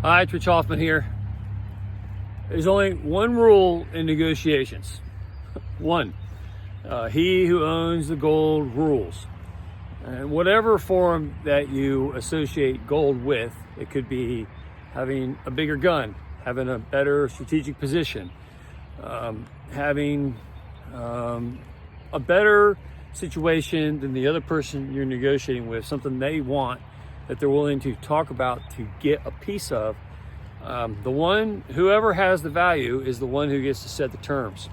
Hi, it's Rich Hoffman here. There's only one rule in negotiations. One. He who owns the gold rules. And whatever form that you associate gold with, it could be having a bigger gun, having a better strategic position, having a better situation than the other person you're negotiating with, something they want that they're willing to talk about to get a piece of. Whoever has the value is the one who gets to set the terms.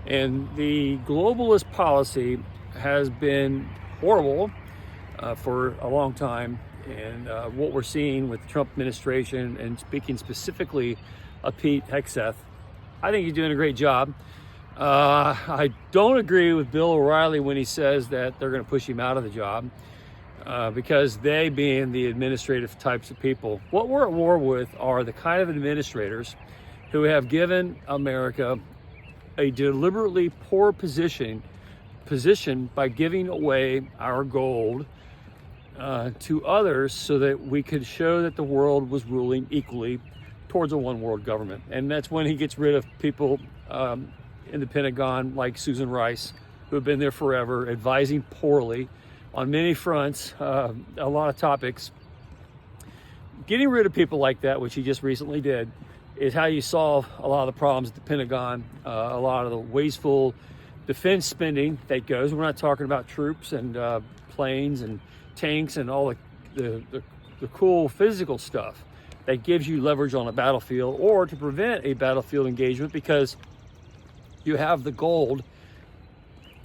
And the globalist policy has been horrible for a long time. And what we're seeing with the Trump administration, and speaking specifically of Pete Hegseth, I think he's doing a great job. I don't agree with Bill O'Reilly when he says that they're going to push him out of the job. Because they, being the administrative types of people, what we're at war with are the kind of administrators who have given America a deliberately poor position by giving away our gold to others so that we could show that the world was ruling equally towards a one world government. And that's when he gets rid of people in the Pentagon like Susan Rice, who have been there forever, advising poorly on many fronts, a lot of topics. Getting rid of people like that, which he just recently did, is how you solve a lot of the problems at the Pentagon, a lot of the wasteful defense spending that goes. We're not talking about troops and planes and tanks and all the cool physical stuff that gives you leverage on a battlefield or to prevent a battlefield engagement, because you have the gold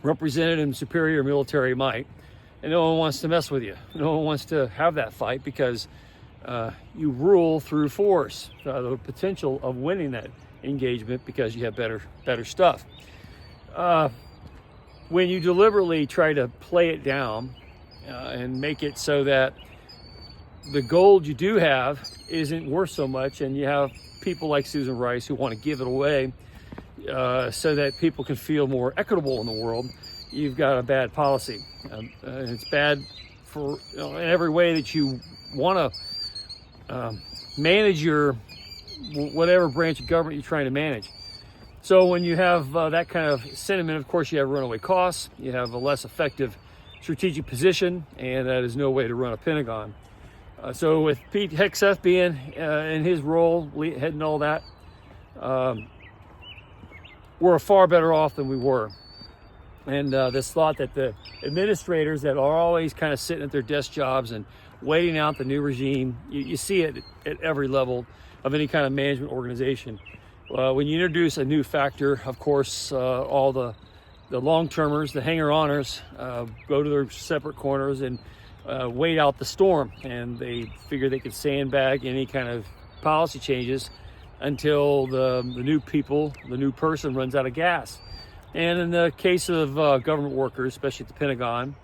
represented in superior military might. And no one wants to mess with you. No one wants to have that fight because you rule through force, the potential of winning that engagement because you have better stuff. When you deliberately try to play it down and make it so that the gold you do have isn't worth so much, and you have people like Susan Rice who want to give it away so that people can feel more equitable in the world, you've got a bad policy. It's bad for in every way that you want to manage your whatever branch of government you're trying to manage. So when you have that kind of sentiment, of course, you have runaway costs, you have a less effective strategic position, and that is no way to run a Pentagon. So with Pete Hegseth being in his role, heading all that, we're far better off than we were. And this thought that the administrators that are always kind of sitting at their desk jobs and waiting out the new regime, you see it at every level of any kind of management organization. When you introduce a new factor, of course, all the long-termers, the hanger-oners, go to their separate corners and wait out the storm. And they figure they could sandbag any kind of policy changes until the new person runs out of gas. And in the case of government workers, especially at the Pentagon,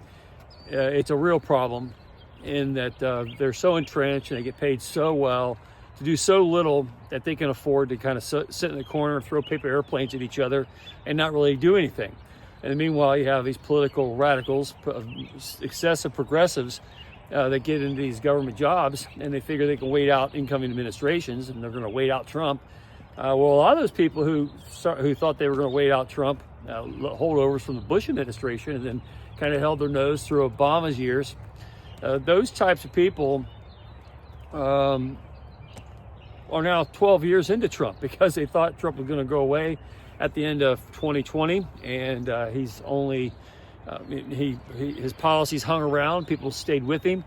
it's a real problem in that they're so entrenched and they get paid so well to do so little that they can afford to kind of sit in the corner and throw paper airplanes at each other and not really do anything. And meanwhile, you have these political radicals, excessive progressives that get into these government jobs, and they figure they can wait out incoming administrations and they're going to wait out Trump. Well, a lot of those people who thought they were going to wait out Trump, holdovers from the Bush administration, and then kind of held their nose through Obama's years, those types of people are now 12 years into Trump because they thought Trump was going to go away at the end of 2020, and he's only his policies hung around. People stayed with him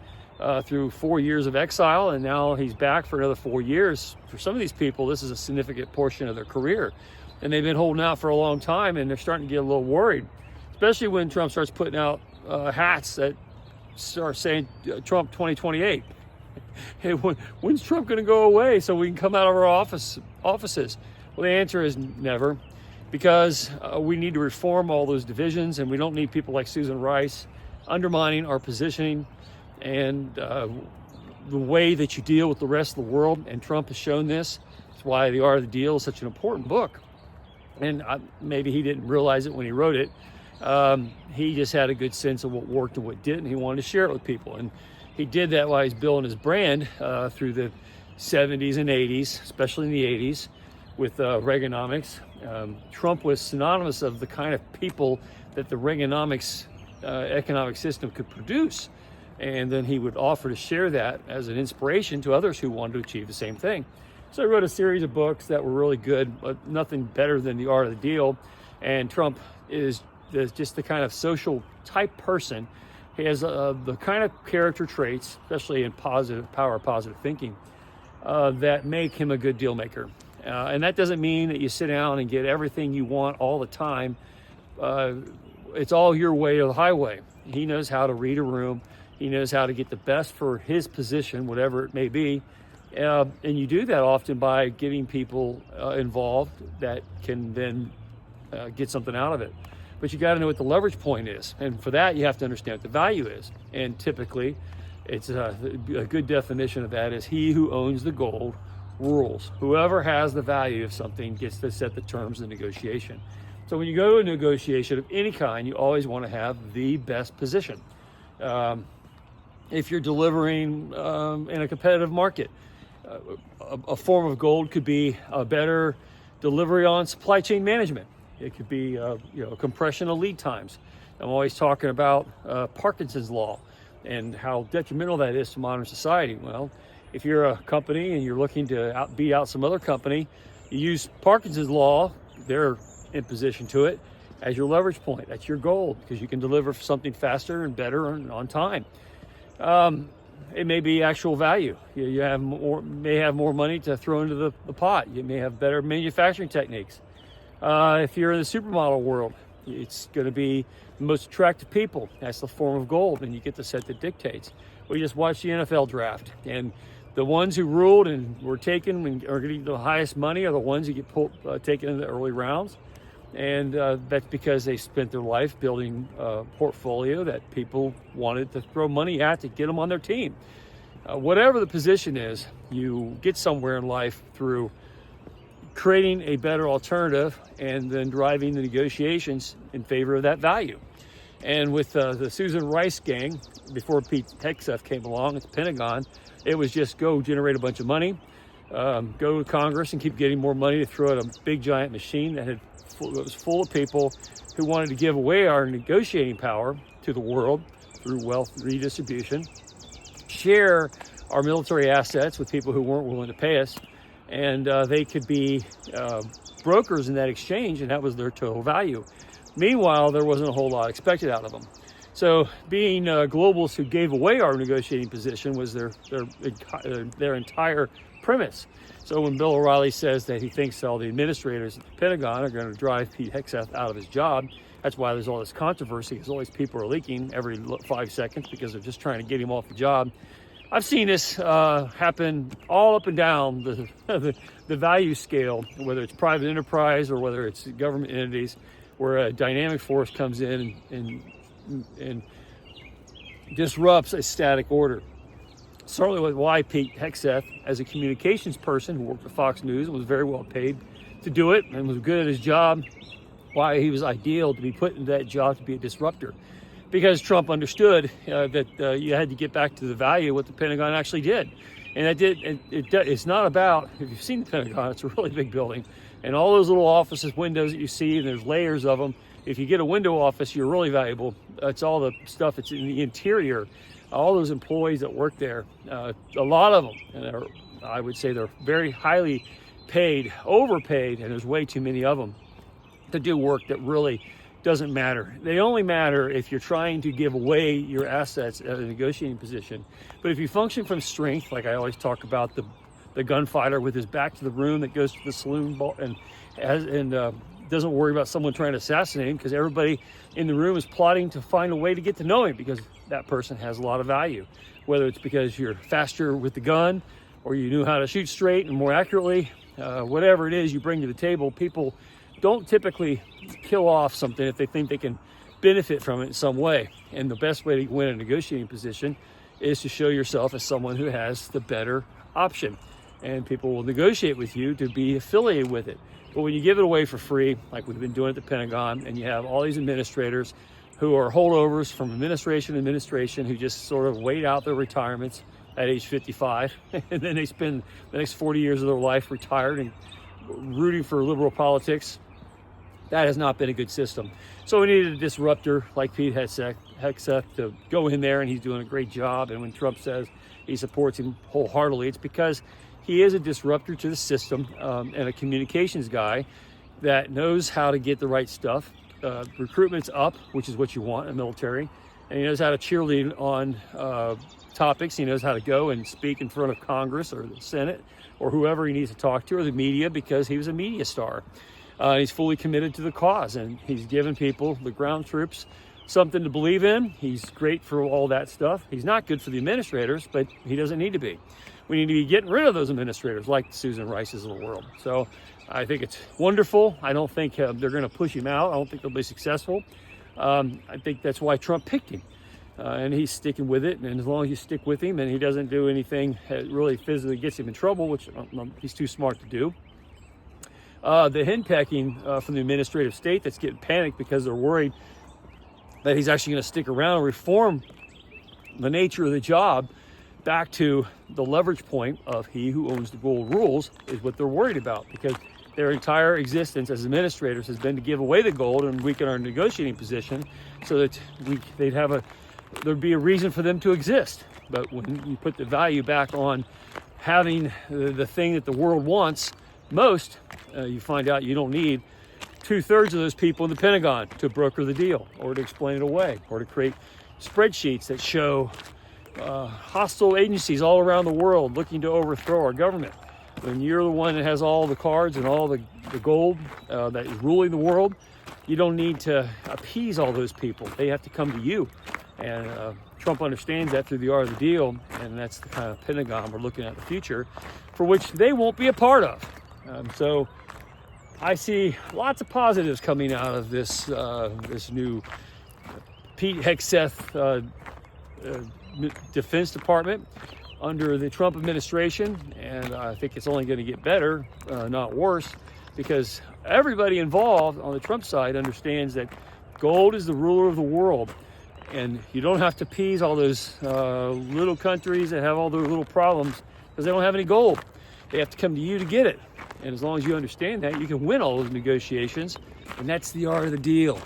through 4 years of exile, and now he's back for another 4 years. For some of these people, this is a significant portion of their career, and they've been holding out for a long time, and they're starting to get a little worried, especially when Trump starts putting out hats that start saying Trump 2028. Hey, when's Trump going to go away so we can come out of our offices? Well, the answer is never, because we need to reform all those divisions, and we don't need people like Susan Rice undermining our positioning and the way that you deal with the rest of the world. And Trump has shown this. That's why The Art of the Deal is such an important book. And maybe he didn't realize it when he wrote it. He just had a good sense of what worked and what didn't. He wanted to share it with people, and he did that while he's building his brand through the 70s and 80s, especially in the 80s with Reaganomics. Trump was synonymous of the kind of people that the Reaganomics economic system could produce. And then he would offer to share that as an inspiration to others who wanted to achieve the same thing. So I wrote a series of books that were really good, but nothing better than The Art of the Deal. And Trump is just the kind of social type person. He has the kind of character traits, especially in positive thinking, that make him a good deal maker. And that doesn't mean that you sit down and get everything you want all the time. It's all your way or the highway. He knows how to read a room. He knows how to get the best for his position, whatever it may be. And you do that often by getting people involved that can then get something out of it. But you got to know what the leverage point is. And for that, you have to understand what the value is. And typically, it's a good definition of that is he who owns the gold rules. Whoever has the value of something gets to set the terms of negotiation. So when you go to a negotiation of any kind, you always want to have the best position. If you're delivering in a competitive market, a form of gold could be a better delivery on supply chain management. It could be compression of lead times. I'm always talking about Parkinson's law and how detrimental that is to modern society. Well, if you're a company and you're looking to beat out some other company, you use Parkinson's law, they're in position to it, as your leverage point. That's your goal because you can deliver something faster and better and on time. It may be actual value. You may have more money to throw into the pot. You may have better manufacturing techniques. If you're in the supermodel world, it's going to be the most attractive people. That's the form of gold, and you get to set the dictates. We just watched the NFL draft, and the ones who ruled and were taken and are getting the highest money are the ones who get taken in the early rounds. And that's because they spent their life building a portfolio that people wanted to throw money at to get them on their team. Whatever the position is, you get somewhere in life through creating a better alternative and then driving the negotiations in favor of that value. And with the Susan Rice gang, before Pete Hegseth came along at the Pentagon, it was just go generate a bunch of money, go to Congress and keep getting more money to throw at a big giant machine that was full of people who wanted to give away our negotiating power to the world through wealth redistribution, share our military assets with people who weren't willing to pay us, and they could be brokers in that exchange, and that was their total value. Meanwhile, there wasn't a whole lot expected out of them. So being globalists who gave away our negotiating position was their entire premise. So when Bill O'Reilly says that he thinks all the administrators at the Pentagon are going to drive Pete Hegseth out of his job, that's why there's all this controversy, because all these people are leaking every 5 seconds because they're just trying to get him off the job. I've seen this happen all up and down the value scale, whether it's private enterprise or whether it's government entities, where a dynamic force comes in and disrupts a static order. Certainly with why Pete Hegseth, as a communications person who worked at Fox News and was very well paid to do it and was good at his job, why he was ideal to be put into that job to be a disruptor. Because Trump understood that you had to get back to the value of what the Pentagon actually did. And it's not about, if you've seen the Pentagon, it's a really big building. And all those little offices, windows that you see, and there's layers of them. If you get a window office, you're really valuable. It's all the stuff that's in the interior. All those employees that work there, a lot of them, and I would say they're very highly paid, overpaid, and there's way too many of them to do work that really doesn't matter. They only matter if you're trying to give away your assets at a negotiating position. But if you function from strength, like I always talk about the gunfighter with his back to the room that goes to the saloon and doesn't worry about someone trying to assassinate him, because everybody in the room is plotting to find a way to get to know him because that person has a lot of value. Whether it's because you're faster with the gun or you knew how to shoot straight and more accurately, whatever it is you bring to the table, people don't typically kill off something if they think they can benefit from it in some way. And the best way to win a negotiating position is to show yourself as someone who has the better option. And people will negotiate with you to be affiliated with it. But when you give it away for free, like we've been doing at the Pentagon, and you have all these administrators who are holdovers from administration to administration who just sort of wait out their retirements at age 55, and then they spend the next 40 years of their life retired and rooting for liberal politics. That has not been a good system. So we needed a disruptor like Pete Hegseth to go in there, and he's doing a great job. And when Trump says he supports him wholeheartedly, it's because he is a disruptor to the system, and a communications guy that knows how to get the right stuff. Recruitment's up, which is what you want in the military, and he knows how to cheerlead on topics. He knows how to go and speak in front of Congress or the Senate or whoever he needs to talk to, or the media, because he was a media star. He's fully committed to the cause, and he's given people, the ground troops, something to believe in. He's great for all that stuff. He's not good for the administrators, but he doesn't need to be. We need to be getting rid of those administrators like Susan Rice's of the world. So I think it's wonderful. I don't think they're going to push him out. I don't think they'll be successful. I think that's why Trump picked him. And he's sticking with it. And as long as you stick with him and he doesn't do anything that really physically gets him in trouble, which he's too smart to do. The henpecking from the administrative state that's getting panicked because they're worried that he's actually going to stick around and reform the nature of the job back to the leverage point of he who owns the gold rules is what they're worried about, because their entire existence as administrators has been to give away the gold and weaken our negotiating position so that there'd be a reason for them to exist. But when you put the value back on having the thing that the world wants most, you find out you don't need 2/3 of those people in the Pentagon to broker the deal or to explain it away or to create spreadsheets that show hostile agencies all around the world looking to overthrow our government. When you're the one that has all the cards and all the gold that is ruling the world, you don't need to appease all those people. They have to come to you. And Trump understands that through the art of the deal, and that's the kind of Pentagon we're looking at in the future, for which they won't be a part of. So I see lots of positives coming out of this new Pete Hegseth Defense Department under the Trump administration, and I think it's only going to get better, not worse, because everybody involved on the Trump side understands that gold is the ruler of the world, and you don't have to appease all those little countries that have all their little problems because they don't have any gold. They have to come to you to get it, and as long as you understand that, you can win all those negotiations, and that's the art of the deal,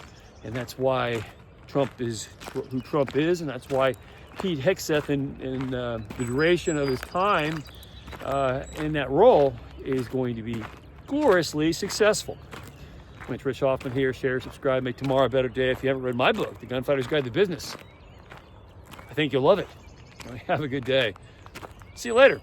and that's why Trump is who Trump is, and that's why Pete Hegseth in the duration of his time in that role is going to be gloriously successful. It's Rich Hoffman here. Share, subscribe, make tomorrow a better day. If you haven't read my book, The Gunfighter's Guide to Business, I think you'll love it. Have a good day. See you later.